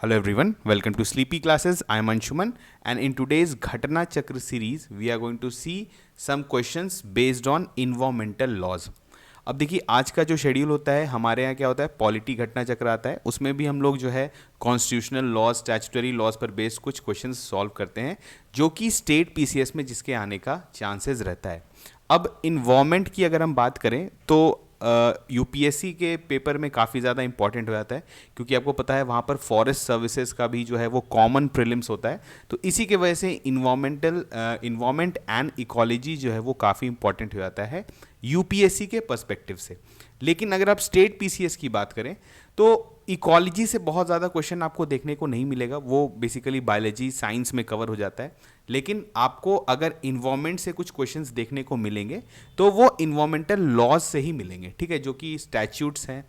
Hello everyone, welcome to Sleepy Classes. I am Anshuman and in today's Ghatna Chakra series we are going to see some questions based on environmental laws. अब देखिए आज का जो schedule होता है हमारे यहाँ क्या होता है, पॉलिटी घटना चक्र आता है, उसमें भी हम लोग जो है कॉन्स्टिट्यूशनल लॉज, स्टैट्यूटरी लॉज पर बेस्ड कुछ क्वेश्चंस सॉल्व करते हैं जो कि स्टेट पीसीएस में जिसके आने का चांसेस रहता है। अब इन्वायरमेंट की अगर हम बात करें तो यूपीएससी के पेपर में काफ़ी ज़्यादा इंपॉर्टेंट हो जाता है क्योंकि आपको पता है वहाँ पर फॉरेस्ट सर्विसेज का भी जो है वो कॉमन प्रीलिम्स होता है, तो इसी के वजह से इन्वायरमेंट एंड इकोलॉजी जो है वो काफ़ी इंपॉर्टेंट हो जाता है यूपीएससी के पर्सपेक्टिव से। लेकिन अगर आप स्टेट पीसीएस की बात करें तो इकोलॉजी से बहुत ज़्यादा क्वेश्चन आपको देखने को नहीं मिलेगा, वो बेसिकली बायोलॉजी साइंस में कवर हो जाता है। लेकिन आपको अगर इन्वायरमेंट से कुछ क्वेश्चंस देखने को मिलेंगे तो वो इन्वायरमेंटल लॉज से ही मिलेंगे, ठीक है, जो कि स्टैट्यूट्स हैं,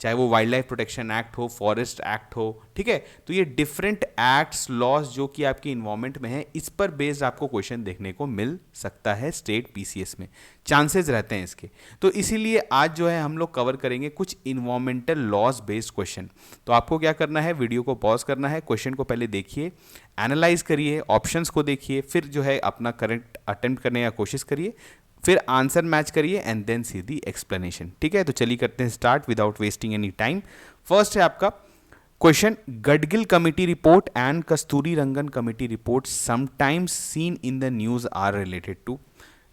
चाहे वो वाइल्ड लाइफ प्रोटेक्शन एक्ट हो, फॉरेस्ट एक्ट हो, ठीक है, तो ये डिफरेंट एक्ट्स लॉज जो कि आपके इन्वायरमेंट में है, इस पर बेस्ड आपको क्वेश्चन देखने को मिल सकता है स्टेट पीसीएस में, चांसेस रहते हैं इसके। तो इसीलिए आज जो है हम लोग कवर करेंगे कुछ इन्वायरमेंटल लॉज बेस्ड क्वेश्चन। तो आपको क्या करना है, वीडियो को पॉज करना है, क्वेश्चन को पहले देखिए, एनालाइज करिए, ऑप्शंस को देखिए, फिर जो है अपना करेक्ट अटेम्प्ट करने का कोशिश करिए, फिर आंसर मैच करिए and then see the explanation. ठीक है, तो चलिए करते हैं start without wasting any time. First है आपका question, Gadgil committee report and Kasturirangan committee report sometimes seen in the news are related to.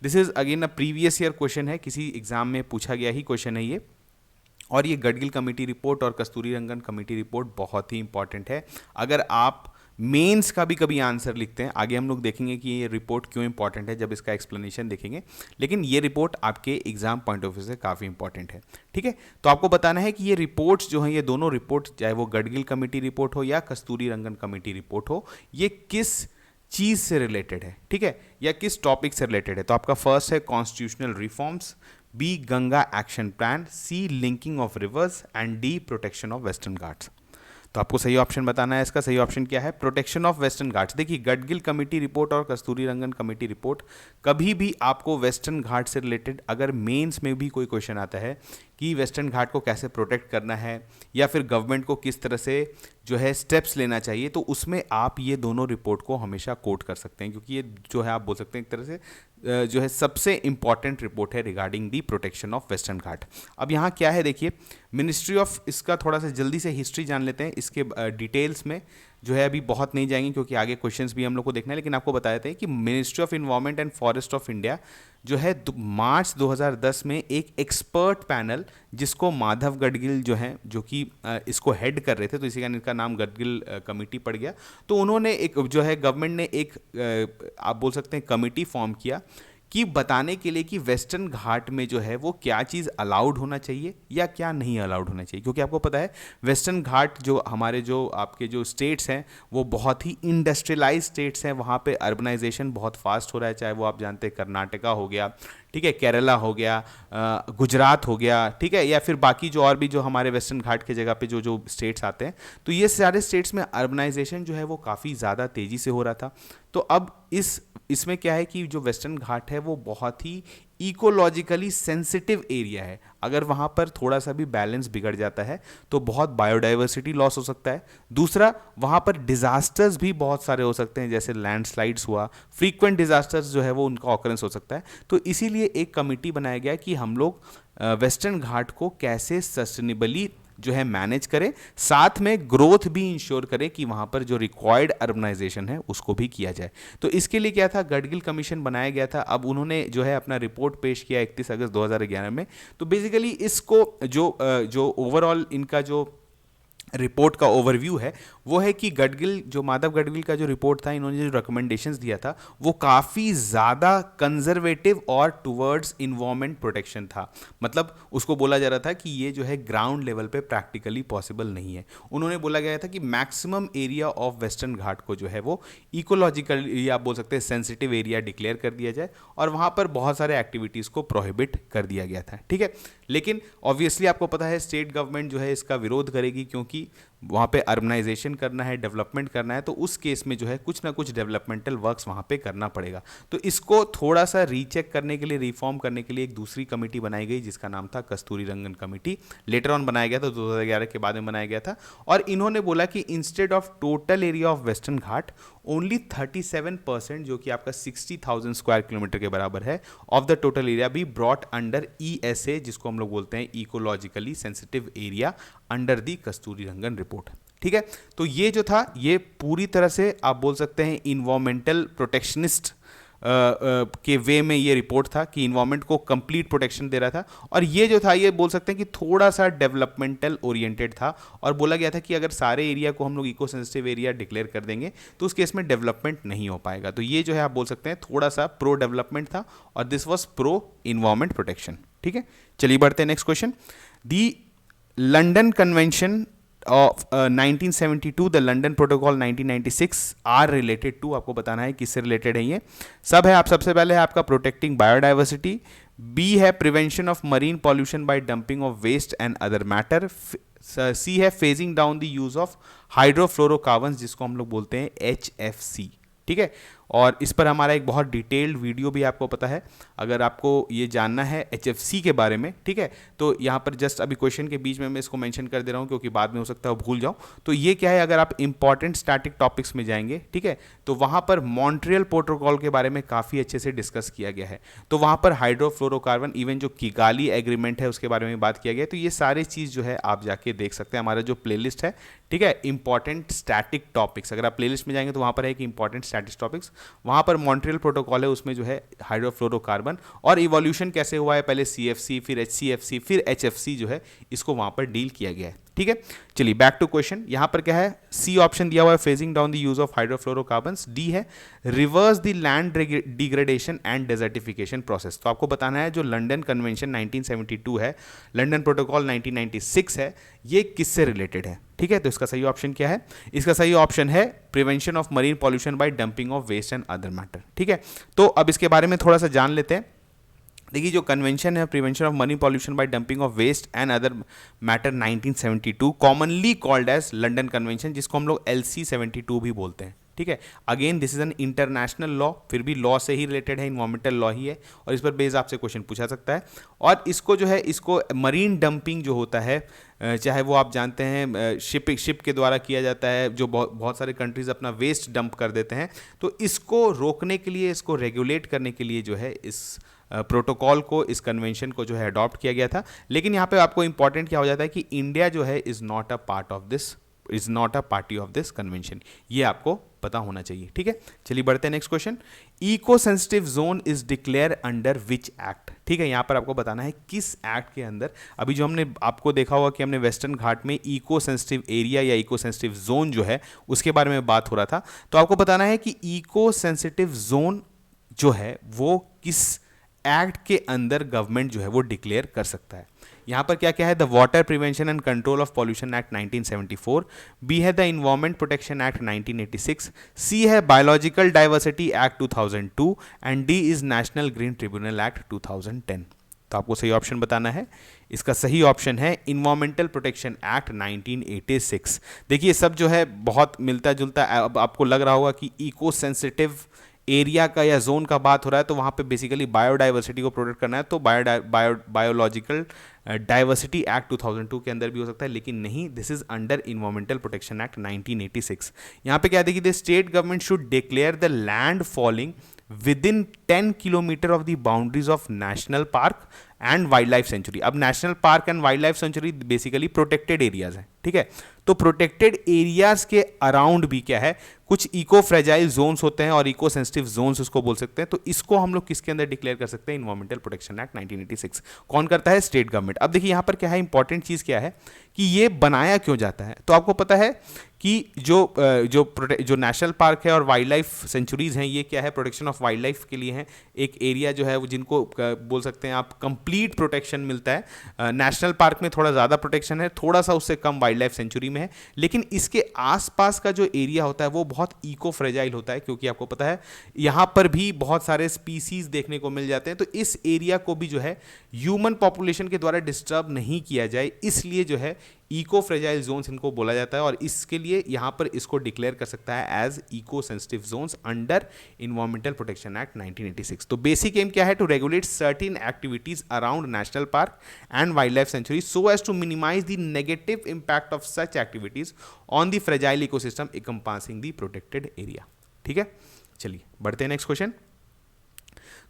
This is again a previous year question है, किसी एग्जाम में पूछा गया ही क्वेश्चन है ये, और ये गडगिल कमेटी रिपोर्ट और कस्तूरी रंगन कमेटी रिपोर्ट बहुत ही इंपॉर्टेंट है। अगर आप मेंस का भी कभी आंसर लिखते हैं, आगे हम लोग देखेंगे कि ये रिपोर्ट क्यों इंपॉर्टेंट है जब इसका एक्सप्लेनेशन देखेंगे, लेकिन ये रिपोर्ट आपके एग्जाम पॉइंट ऑफ व्यू से काफ़ी इंपॉर्टेंट है। ठीक है, तो आपको बताना है कि ये रिपोर्ट्स जो हैं, ये दोनों रिपोर्ट, चाहे वो गडगिल कमेटी रिपोर्ट हो या कस्तूरी रंगन कमेटी रिपोर्ट हो, ये किस चीज़ से रिलेटेड है, ठीक है, या किस टॉपिक से रिलेटेड है। तो आपका फर्स्ट है constitutional reforms, B Ganga action plan, C linking of rivers and D protection of Western Ghats. तो आपको सही ऑप्शन बताना है, इसका सही ऑप्शन क्या है, प्रोटेक्शन ऑफ वेस्टर्न घाट्स। देखिए गडगिल कमेटी रिपोर्ट और कस्तूरी रंगन कमेटी रिपोर्ट, कभी भी आपको वेस्टर्न घाट से रिलेटेड अगर मेंस में भी कोई क्वेश्चन आता है कि वेस्टर्न घाट को कैसे प्रोटेक्ट करना है या फिर गवर्नमेंट को किस तरह से जो है स्टेप्स लेना चाहिए, तो उसमें आप ये दोनों रिपोर्ट को हमेशा कोट कर सकते हैं, क्योंकि ये जो है आप बोल सकते हैं एक तरह से जो है सबसे इंपॉर्टेंट रिपोर्ट है regarding the protection of Western Ghat. अब यहाँ क्या है देखिए, मिनिस्ट्री ऑफ, इसका थोड़ा सा जल्दी से हिस्ट्री जान लेते हैं, इसके डिटेल्स में जो है अभी बहुत नहीं जाएंगे क्योंकि आगे क्वेश्चंस भी हम लोग को देखना है, लेकिन आपको बता देते हैं कि ministry of environment and forest of India जो है मार्च 2010 में एक एक्सपर्ट पैनल, जिसको माधव गडगिल जो हैं, जो कि इसको हेड कर रहे थे, तो इसी कारण इनका नाम गडगिल कमेटी पड़ गया। तो उन्होंने एक जो है गवर्नमेंट ने एक आप बोल सकते हैं कमेटी फॉर्म किया कि बताने के लिए कि वेस्टर्न घाट में जो है वो क्या चीज़ अलाउड होना चाहिए या क्या नहीं अलाउड होना चाहिए, क्योंकि आपको पता है वेस्टर्न घाट जो हमारे जो आपके जो स्टेट्स हैं वो बहुत ही इंडस्ट्रियलाइज स्टेट्स हैं, वहाँ पे अर्बनाइजेशन बहुत फास्ट हो रहा है, चाहे वो आप जानते हैं कर्नाटका हो गया, ठीक है, केरला हो गया, गुजरात हो गया, ठीक है, या फिर बाकी जो और भी जो हमारे वेस्टर्न घाट के जगह पे जो जो स्टेट्स आते हैं, तो ये सारे स्टेट्स में अर्बनाइजेशन जो है वो काफ़ी ज़्यादा तेज़ी से हो रहा था। तो अब इसमें क्या है कि जो वेस्टर्न घाट है वो बहुत ही इकोलॉजिकली सेंसिटिव एरिया है, अगर वहाँ पर थोड़ा सा भी बैलेंस बिगड़ जाता है तो बहुत बायोडाइवर्सिटी लॉस हो सकता है। दूसरा, वहाँ पर डिजास्टर्स भी बहुत सारे हो सकते हैं, जैसे लैंडस्लाइड्स हुआ, फ्रीक्वेंट डिजास्टर्स जो है वो उनका ऑकरेंस हो सकता है। तो इसीलिए एक कमिटी बनाया गया कि हम लोग वेस्टर्न घाट को कैसे सस्टेनेबली जो है मैनेज करें, साथ में ग्रोथ भी इंश्योर करें कि वहाँ पर जो रिक्वायर्ड अर्बनाइजेशन है उसको भी किया जाए। तो इसके लिए क्या था, गडगिल कमीशन बनाया गया था। अब उन्होंने जो है अपना रिपोर्ट पेश किया 31 अगस्त 2011 में। तो बेसिकली इसको जो ओवरऑल इनका जो रिपोर्ट का ओवरव्यू है वो है कि गडगिल, जो माधव गडगिल का जो रिपोर्ट था, इन्होंने जो रिकमेंडेशंस दिया था वो काफ़ी ज़्यादा कंजर्वेटिव और टुवर्ड्स इन्वायरमेंट प्रोटेक्शन था। मतलब उसको बोला जा रहा था कि ये जो है ग्राउंड लेवल पे प्रैक्टिकली पॉसिबल नहीं है। उन्होंने बोला गया था कि मैक्सिमम एरिया ऑफ वेस्टर्न घाट को जो है वो इकोलॉजिकल या आप बोल सकते हैं सेंसिटिव एरिया डिक्लेयर कर दिया जाए, और वहाँ पर बहुत सारे एक्टिविटीज़ को प्रोहिबिट कर दिया गया था। ठीक है, लेकिन ऑब्वियसली आपको पता है स्टेट गवर्नमेंट जो है इसका विरोध करेगी, क्योंकि वहाँ पे अर्बनाइजेशन करना है, डेवलपमेंट करना है, तो उस केस में जो है कुछ ना कुछ डेवलपमेंटल वर्क्स वहाँ पे करना पड़ेगा। तो इसको थोड़ा सा रीचेक करने के लिए, रिफॉर्म करने के लिए एक दूसरी कमेटी बनाई गई जिसका नाम था कस्तूरी रंगन कमेटी। लेटर ऑन बनाया गया था, 2011 के बाद में बनाया गया था। और इन्होंने बोला कि instead of total area of Western Ghat only 37%, जो कि आपका 60,000 स्क्वायर किलोमीटर के बराबर है, of the total area be brought under ESA, जिसको हम लोग बोलते हैं ecologically sensitive area, under the Kasturi Rangan report. ठीक है, तो ये जो था ये पूरी तरह से आप बोल सकते हैं इन्वायरमेंटल प्रोटेक्शनिस्ट के वे में ये रिपोर्ट था कि इन्वायरमेंट को कंप्लीट प्रोटेक्शन दे रहा था। और ये जो था ये बोल सकते हैं कि थोड़ा सा डेवलपमेंटल ओरिएंटेड था, और बोला गया था कि अगर सारे एरिया को हम लोग इको सेंसिटिव एरिया डिक्लेयर कर देंगे तो उस केस में डेवलपमेंट नहीं हो पाएगा। तो ये जो है आप बोल सकते हैं थोड़ा सा प्रो डेवलपमेंट था, और this was pro environment protection. ठीक है, चलिए बढ़ते हैं next question. The London convention of 1972, the London protocol 1996 are related to, आपको बताना है किससे रिलेटेड है ये सब है। आप सबसे पहले है आपका प्रोटेक्टिंग बायोडाइवर्सिटी, बी है prevention of marine pollution by dumping of waste and other matter, C है phasing down the use of hydrofluorocarbons, जिसको हम लोग बोलते हैं HFC। ठीक है, और इस पर हमारा एक बहुत डिटेल्ड वीडियो भी आपको पता है, अगर आपको ये जानना है HFC के बारे में। ठीक है, तो यहाँ पर जस्ट अभी क्वेश्चन के बीच में मैं इसको मेंशन कर दे रहा हूँ क्योंकि बाद में हो सकता है भूल जाऊँ। तो ये क्या है, अगर आप इंपॉर्टेंट स्टैटिक टॉपिक्स में जाएंगे, ठीक है, तो वहाँ पर मॉन्ट्रियल प्रोटोकॉल के बारे में काफ़ी अच्छे से डिस्कस किया गया है। तो वहाँ पर हाइड्रोफ्लोरोकार्बन, इवन जो किगाली एग्रीमेंट है उसके बारे में बात किया गया है। तो ये सारी चीज़ जो है आप जाके देख सकते हैं, हमारा जो प्लेलिस्ट है, ठीक है, इंपॉर्टेंट स्टैटिक टॉपिक्स, अगर आप प्लेलिस्ट में जाएंगे तो वहाँ पर है कि इंपॉर्टेंट स्टैटिक टॉपिक्स, वहाँ पर मॉन्ट्रियल प्रोटोकॉल है, उसमें जो है हाइड्रोफ्लोरोकार्बन और इवोल्यूशन कैसे हुआ है, पहले CFC फिर HCFC फिर HFC जो है इसको वहाँ पर डील किया गया है। ठीक है, चलिए बैक टू क्वेश्चन। यहाँ पर क्या है, सी ऑप्शन दिया हुआ है phasing down the use of hydrofluorocarbons, D है reverse the land degradation and desertification process. तो आपको बताना है जो लंदन कन्वेंशन 1972 है, लंदन प्रोटोकॉल 1996 है, ये किससे रिलेटेड है। ठीक है, तो इसका सही ऑप्शन क्या है, इसका सही ऑप्शन है prevention of marine pollution by dumping of waste and other matter. ठीक है, तो अब इसके बारे में थोड़ा सा जान लेते हैं। देखिए जो कन्वेंशन है prevention of marine pollution by dumping of waste and other matter 1972, commonly called as London convention, जिसको हम लोग LC 72 भी बोलते हैं। ठीक है, again this is an international law, फिर भी लॉ से ही रिलेटेड है, इन्वायरमेंटल लॉ ही है, और इस पर बेस आपसे क्वेश्चन पूछा सकता है। और इसको जो है, इसको मरीन डंपिंग जो होता है, चाहे वो आप जानते हैं शिप के द्वारा किया जाता है, जो बहुत सारे कंट्रीज अपना वेस्ट डंप कर देते हैं, तो इसको रोकने के लिए, इसको रेगुलेट करने के लिए जो है इस प्रोटोकॉल को, इस कन्वेंशन को जो है अडॉप्ट किया गया था। लेकिन यहाँ पे आपको इंपॉर्टेंट क्या हो जाता है कि इंडिया जो है is not a part of this, is not a party of this convention, ये आपको पता होना चाहिए। ठीक है, चलिए बढ़ते हैं next question. Eco sensitive zone is declare under which act. ठीक है, यहाँ पर आपको बताना है किस एक्ट के अंदर। अभी जो हमने आपको देखा होगा कि हमने वेस्टर्न घाट में इको सेंसिटिव एरिया या इको सेंसिटिव जोन जो है उसके बारे में बात हो रहा था, तो आपको बताना है कि इको सेंसिटिव जोन जो है वो किस एक्ट के अंदर गवर्नमेंट जो है वो डिक्लेयर कर सकता है। यहां पर क्या क्या है, the water prevention and control of pollution act 1974, B है the environment protection act 1986, C है biological diversity act 2002 and D is national green tribunal act 2010। तो आपको सही ऑप्शन बताना है। इसका सही ऑप्शन है इन्वायरमेंटल प्रोटेक्शन एक्ट 1986। देखिए सब जो है बहुत मिलता जुलता। अब आपको लग रहा होगा कि इको सेंसिटिव एरिया का या जोन का बात हो रहा है तो वहाँ पे बेसिकली बायोडाइवर्सिटी को प्रोटेक्ट करना है, तो बायोलॉजिकल डाइवर्सिटी एक्ट 2002 के अंदर भी हो सकता है, लेकिन नहीं, this is under environmental protection act 1986। यहाँ पे क्या देखिए, the state government should declare the land falling within 10 kilometre of the boundaries of national park and wildlife sanctuary. अब national park and wildlife sanctuary basically protected areas हैं। ठीक है, तो protected areas के around भी क्या है, कुछ इको फ्रेजाइल जोन्स होते हैं और इको सेंसिटिव जोन्स उसको बोल सकते हैं। तो इसको हम लोग किसके अंदर डिक्लेयर कर सकते हैं, इन्वायरमेंटल प्रोटेक्शन एक्ट 1986। कौन करता है, स्टेट गवर्नमेंट। अब देखिए यहाँ पर क्या है, इंपॉर्टेंट चीज क्या है कि ये बनाया क्यों जाता है। तो आपको पता है कि जो नेशनल पार्क है और वाइल्ड लाइफ सेंचुरीज हैं, ये क्या है, प्रोटेक्शन ऑफ वाइल्ड लाइफ के लिए हैं। एक एरिया जो है वो जिनको बोल सकते हैं आप कंप्लीट प्रोटेक्शन मिलता है। नेशनल पार्क में थोड़ा ज़्यादा प्रोटेक्शन है, थोड़ा सा उससे कम वाइल्ड लाइफ सेंचुरी में है, लेकिन इसके आसपास का जो एरिया होता है वो बहुत इको फ्रेजाइल होता है, क्योंकि आपको पता है यहाँ पर भी बहुत सारे स्पीसीज देखने को मिल जाते हैं। तो इस एरिया को भी जो है ह्यूमन पॉपुलेशन के द्वारा डिस्टर्ब नहीं किया जाए, इसलिए जो है इको फ्रेजाइल जोन्स इनको बोला जाता है, और इसके लिए यहाँ पर इसको डिक्लेयर कर सकता है as eco sensitive zones under environmental protection act 1986। तो बेसिक एम क्या है? To regulate certain activities around national park and wildlife sanctuary so as to minimise the negative impact of such activities on the fragile ecosystem encompassing the protected area. ठीक है, चलिए बढ़ते हैं next question.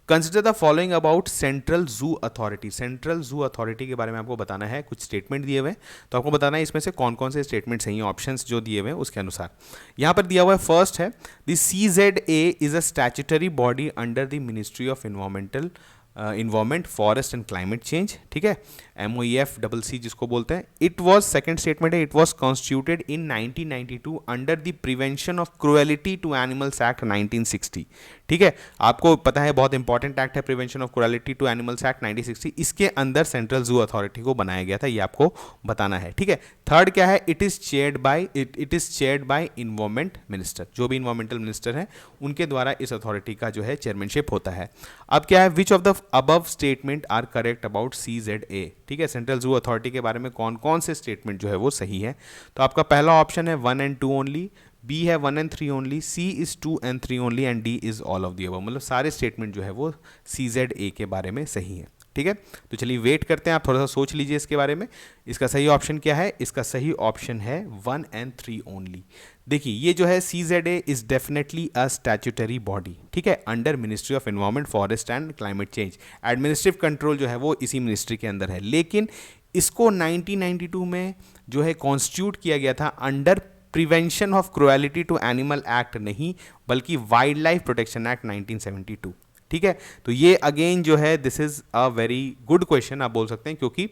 Consider the following about central zoo authority. Central zoo authority के बारे में आपको बताना है, कुछ स्टेटमेंट दिए हुए हैं, तो आपको बताना है इसमें से कौन कौन से स्टेटमेंट सही हैं, ऑप्शंस जो दिए हुए हैं उसके अनुसार। यहाँ पर दिया हुआ है फर्स्ट है the CZA is a statutory body under the ministry of environment forest and climate change. ठीक है, MOEF जिसको बोलते हैं। इट वॉज, सेकेंड स्टेटमेंट है, it was constituted in 1992 under the prevention of cruelty to animals act 1960। ठीक है, आपको पता है बहुत इंपॉर्टेंट एक्ट है prevention of cruelty to animals act 1960, इसके अंदर सेंट्रल जू अथॉरिटी को बनाया गया था, ये आपको बताना है। ठीक है, थर्ड क्या है? It is chaired by environment minister, जो भी इन्वायरमेंटल मिनिस्टर हैं उनके द्वारा इस अथॉरिटी का जो है चेयरमैनशिप होता है। अब क्या है? Which of the above statement are correct about CZA। ठीक है, सेंट्रल जू अथॉरिटी के बारे में कौन कौन से स्टेटमेंट जो है वो सही है? तो आपका पहला ऑप्शन है 1 and 2 ओनली, बी है 1 and 3 only, C is 2 and 3 only, and D is all of the above. मतलब सारे स्टेटमेंट जो है वो CZA के बारे में सही है। ठीक है, तो चलिए वेट करते हैं, आप थोड़ा सा सोच लीजिए इसके बारे में। इसका सही ऑप्शन क्या है? इसका सही ऑप्शन है 1 and 3 ओनली। देखिए, ये जो है CZA is definitely a statutory body, ठीक है, under ministry of environment forest and climate change. Administrative control जो है वो इसी मिनिस्ट्री के अंदर है, लेकिन इसको 1992 में जो है कॉन्स्टिट्यूट किया गया था under prevention of cruelty to animal act नहीं, बल्कि वाइल्ड लाइफ प्रोटेक्शन एक्ट 1972। ठीक है, तो ये अगेन जो है this is a very good question आप बोल सकते हैं, क्योंकि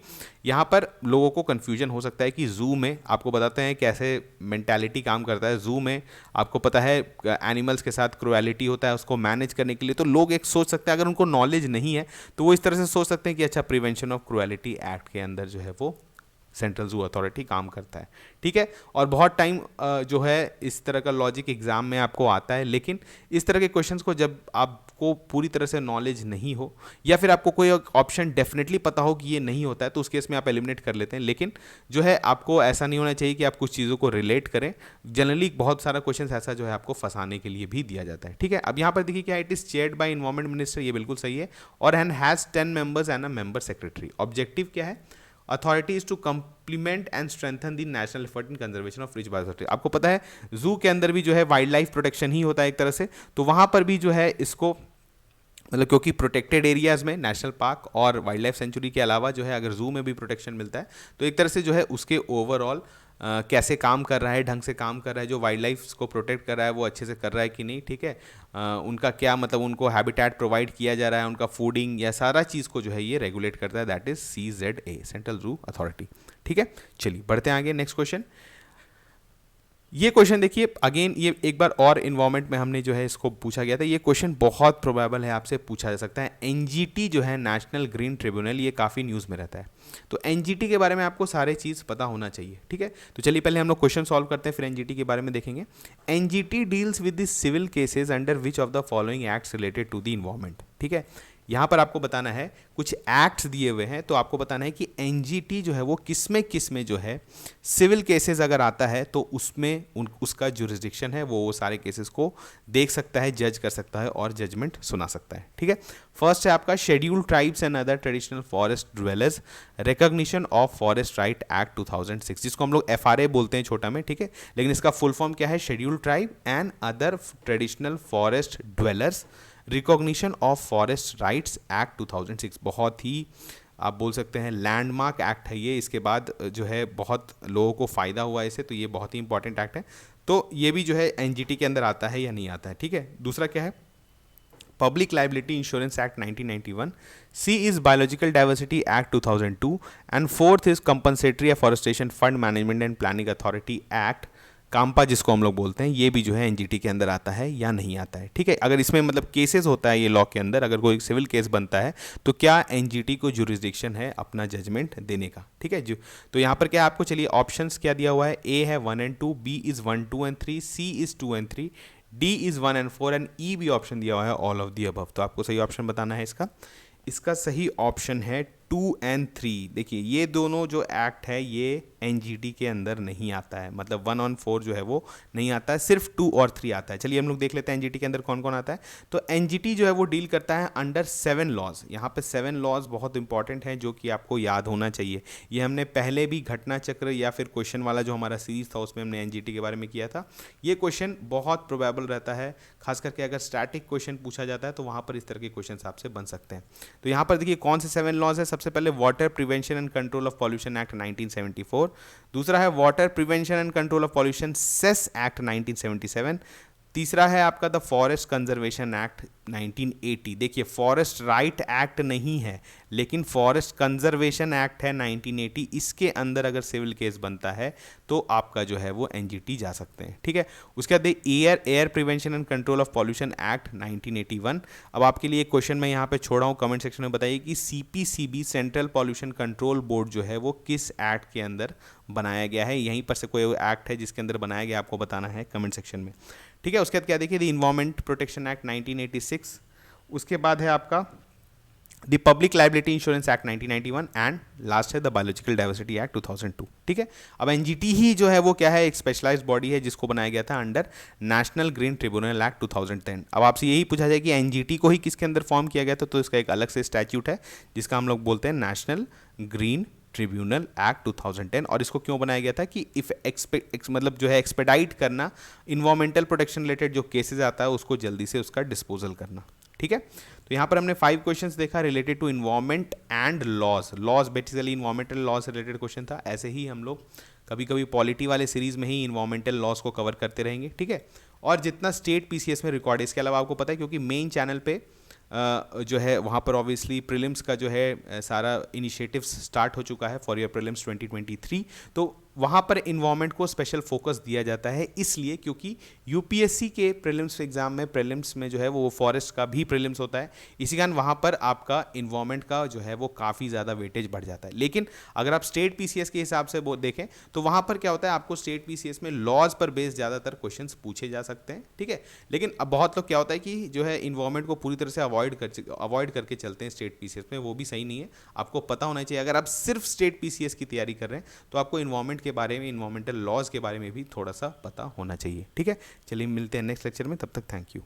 यहाँ पर लोगों को कंफ्यूजन हो सकता है कि जू में, आपको बताते हैं कैसे मेंटालिटी काम करता है। जू में आपको पता है एनिमल्स के साथ क्रुएलिटी होता है, उसको मैनेज करने के लिए तो लोग एक सोच सकते हैं, अगर उनको नॉलेज नहीं है तो वो इस तरह से सोच सकते हैं कि अच्छा प्रिवेंशन ऑफ क्रुएलिटी एक्ट के अंदर जो है वो सेंट्रल जू अथॉरिटी काम करता है। ठीक है, और बहुत टाइम जो है इस तरह का लॉजिक एग्जाम में आपको आता है, लेकिन इस तरह के क्वेश्चंस को जब आपको पूरी तरह से नॉलेज नहीं हो, या फिर आपको कोई ऑप्शन डेफिनेटली पता हो कि ये नहीं होता है, तो उस केस में आप एलिमिनेट कर लेते हैं। लेकिन जो है आपको ऐसा नहीं होना चाहिए कि आप कुछ चीज़ों को रिलेट करें। जनरली बहुत सारा क्वेश्चन ऐसा जो है आपको फंसाने के लिए भी दिया जाता है। ठीक है, अब यहाँ पर देखिए क्या, it is chaired by environment minister, ये बिल्कुल सही है, और and has 10 members and a member secretary. Objective क्या है? Authority is to complement and strengthen the national effort in conservation of rich biosphere. आपको पता है जू के अंदर भी जो है वाइल्ड लाइफ प्रोटेक्शन ही होता है एक तरह से, तो वहाँ पर भी जो है इसको मतलब क्योंकि प्रोटेक्टेड एरियाज़ में नेशनल पार्क और वाइल्ड लाइफ सेंचुरी के अलावा जो है अगर जू में भी प्रोटेक्शन मिलता है, तो एक तरह से जो है उसके ओवरऑल कैसे काम कर रहा है, ढंग से काम कर रहा है, जो वाइल्ड लाइफ को प्रोटेक्ट कर रहा है वो अच्छे से कर रहा है कि नहीं। ठीक है, उनका क्या मतलब उनको हैबिटेट प्रोवाइड किया जा रहा है, उनका फूडिंग, या सारा चीज़ को जो है ये रेगुलेट करता है, that is CZA, central zoo authority. ठीक है, चलिए बढ़ते हैं आगे, नेक्स्ट क्वेश्चन। ये क्वेश्चन देखिए अगेन, ये एक बार और इन्वायरमेंट में हमने जो है इसको पूछा गया था। ये क्वेश्चन बहुत प्रोबेबल है आपसे पूछा जा सकता है। NGT जो है नेशनल ग्रीन ट्रिब्यूनल, ये काफ़ी न्यूज़ में रहता है, तो NGT के बारे में आपको सारे चीज़ पता होना चाहिए। ठीक है, तो चलिए पहले हम लोग क्वेश्चन सॉल्व करते हैं, फिर NGT के बारे में देखेंगे। NGT deals with the civil cases under which of the following acts related to the environment. ठीक है, यहाँ पर आपको बताना है, कुछ एक्ट्स दिए हुए हैं, तो आपको बताना है कि NGT जो है वो किस में जो है सिविल केसेस अगर आता है तो उसमें उसका जुरिस्डिक्शन है, वो सारे केसेस को देख सकता है, जज कर सकता है और जजमेंट सुना सकता है। ठीक है, फर्स्ट है आपका scheduled tribes and other traditional forest dwellers recognition of forest right act 2006, जिसको हम लोग FRA बोलते हैं छोटा में। ठीक है, लेकिन इसका फुल फॉर्म क्या है? Scheduled tribe and other traditional forest dwellers recognition of forest rights act 2006। बहुत ही आप बोल सकते हैं लैंडमार्क एक्ट है ये, इसके बाद जो है बहुत लोगों को फ़ायदा हुआ इससे, तो ये बहुत ही इंपॉर्टेंट एक्ट है। तो ये भी जो है NGT के अंदर आता है या नहीं आता है। ठीक है, दूसरा क्या है? Public liability insurance act 1991, C is biological diversity act 2002, and fourth is compensatory afforestation fund management and planning authority act, CAMPA जिसको हम लोग बोलते हैं, ये भी जो है NGT के अंदर आता है या नहीं आता है। ठीक है, अगर इसमें मतलब केसेस होता है ये लॉ के अंदर, अगर कोई सिविल केस बनता है तो क्या NGT को जुरिस्डिक्शन है अपना जजमेंट देने का। ठीक है, जो तो यहाँ पर क्या आपको, चलिए ऑप्शंस क्या दिया हुआ है? A है 1 and 2, B is 1, 2 and 3, C is 2 and 3, D is 1 and 4, and E भी ऑप्शन दिया हुआ है ऑल ऑफ दी अबव। तो आपको सही ऑप्शन बताना है इसका। इसका सही ऑप्शन है 2 and 3, देखिए ये दोनों जो एक्ट है ये एनजीटी के अंदर नहीं आता है, मतलब 1 और 4 जो है वो नहीं आता है, सिर्फ 2 और 3 आता है। चलिए हम लोग देख लेते हैं एनजीटी के अंदर कौन कौन आता है। तो एनजीटी जो है वो डील करता है अंडर 7 लॉज। यहाँ पे 7 लॉज बहुत इंपॉर्टेंट हैं जो कि आपको याद होना चाहिए। ये हमने पहले भी घटना चक्र या फिर क्वेश्चन वाला जो हमारा सीरीज था उसमें हमने एनजीटी के बारे में किया था। ये क्वेश्चन बहुत प्रोबेबल रहता है, खास करके अगर स्टैटिक क्वेश्चन पूछा जाता है तो वहाँ पर इस तरह के क्वेश्चन आपसे बन सकते हैं। तो यहाँ पर देखिए कौन से 7 लॉज है। सबसे पहले water prevention and control of pollution act 1974, दूसरा है water prevention and control of pollution cess act 1977, तीसरा है आपका द फॉरेस्ट कंजर्वेशन एक्ट 1980। देखिए फॉरेस्ट राइट एक्ट नहीं है लेकिन फॉरेस्ट कंजर्वेशन एक्ट है 1980, इसके अंदर अगर सिविल केस बनता है तो आपका जो है वो एनजीटी जा सकते हैं, ठीक है। उसके बाद air prevention and control of pollution act 1981। अब आपके लिए एक क्वेश्चन मैं यहाँ पे छोड़ा हूँ, कमेंट सेक्शन में बताइए कि CPCB central pollution control board जो है वो किस एक्ट के अंदर बनाया गया है। यहीं पर से कोई एक्ट है जिसके अंदर बनाया गया, आपको बताना है कमेंट सेक्शन में, ठीक है। उसके बाद क्या देखिए द इन्वायरमेंट प्रोटेक्शन एक्ट 1986, उसके बाद है आपका the public liability insurance act 1991 and last है द बायोलॉजिकल डाइवर्सिटी एक्ट 2002, ठीक है। अब एनजीटी ही जो है वो क्या है, एक स्पेशलाइज्ड बॉडी है जिसको बनाया गया था under national green tribunal act 2010। अब आपसे यही पूछा जाए कि एनजीटी को ही किसके अंदर फॉर्म किया गया था, तो इसका एक अलग से स्टैट्यूट है जिसका हम लोग बोलते हैं नेशनल ग्रीन ट्रिब्यूनल एक्ट 2010। और इसको क्यों बनाया गया था कि मतलब जो है एक्सपेडाइट करना, इन्वायरमेंटल प्रोटेक्शन रिलेटेड जो केसेस आता है उसको जल्दी से उसका डिस्पोजल करना, ठीक है। तो यहाँ पर हमने 5 क्वेश्चंस देखा related to environment and laws basically environmental laws से रिलेटेड क्वेश्चन था। ऐसे ही हम लोग कभी कभी पॉलिटी वाले सीरीज में ही इन्वायरमेंटल लॉज को कवर करते रहेंगे, ठीक है। और जितना स्टेट पीसीएस में रिकॉर्ड है, इसके अलावा आपको पता है क्योंकि मेन चैनल पे जो है वहाँ पर ऑब्वियसली प्रीलिम्स का जो है सारा इनिशिएटिव्स स्टार्ट हो चुका है फॉर योर प्रीलिम्स 2023, तो वहाँ पर इन्वायरमेंट को स्पेशल फोकस दिया जाता है, इसलिए क्योंकि यूपीएससी के प्रीलिम्स एग्जाम में प्रीलिम्स में जो है वो फॉरेस्ट का भी प्रीलिम्स होता है, इसी कारण वहाँ पर आपका इन्वायरमेंट का जो है वो काफ़ी ज़्यादा वेटेज बढ़ जाता है। लेकिन अगर आप स्टेट पीसीएस के हिसाब से वो देखें तो वहाँ पर क्या होता है, आपको स्टेट पीसीएस में लॉज पर बेस्ड ज़्यादातर क्वेश्चंस पूछे जा सकते हैं, ठीक है। लेकिन अब बहुत लोग क्या होता है कि जो है इन्वायरमेंट को पूरी तरह से अवॉइड करके चलते हैं स्टेट पीसीएस में, वो भी सही नहीं है। आपको पता होना चाहिए, अगर आप सिर्फ स्टेट पीसीएस की तैयारी कर रहे हैं तो आपको इन्वायरमेंट के बारे में, इन्वायरमेंटल लॉज के बारे में भी थोड़ा सा पता होना चाहिए, ठीक है। चलिए मिलते हैं नेक्स्ट लेक्चर में, तब तक थैंक यू।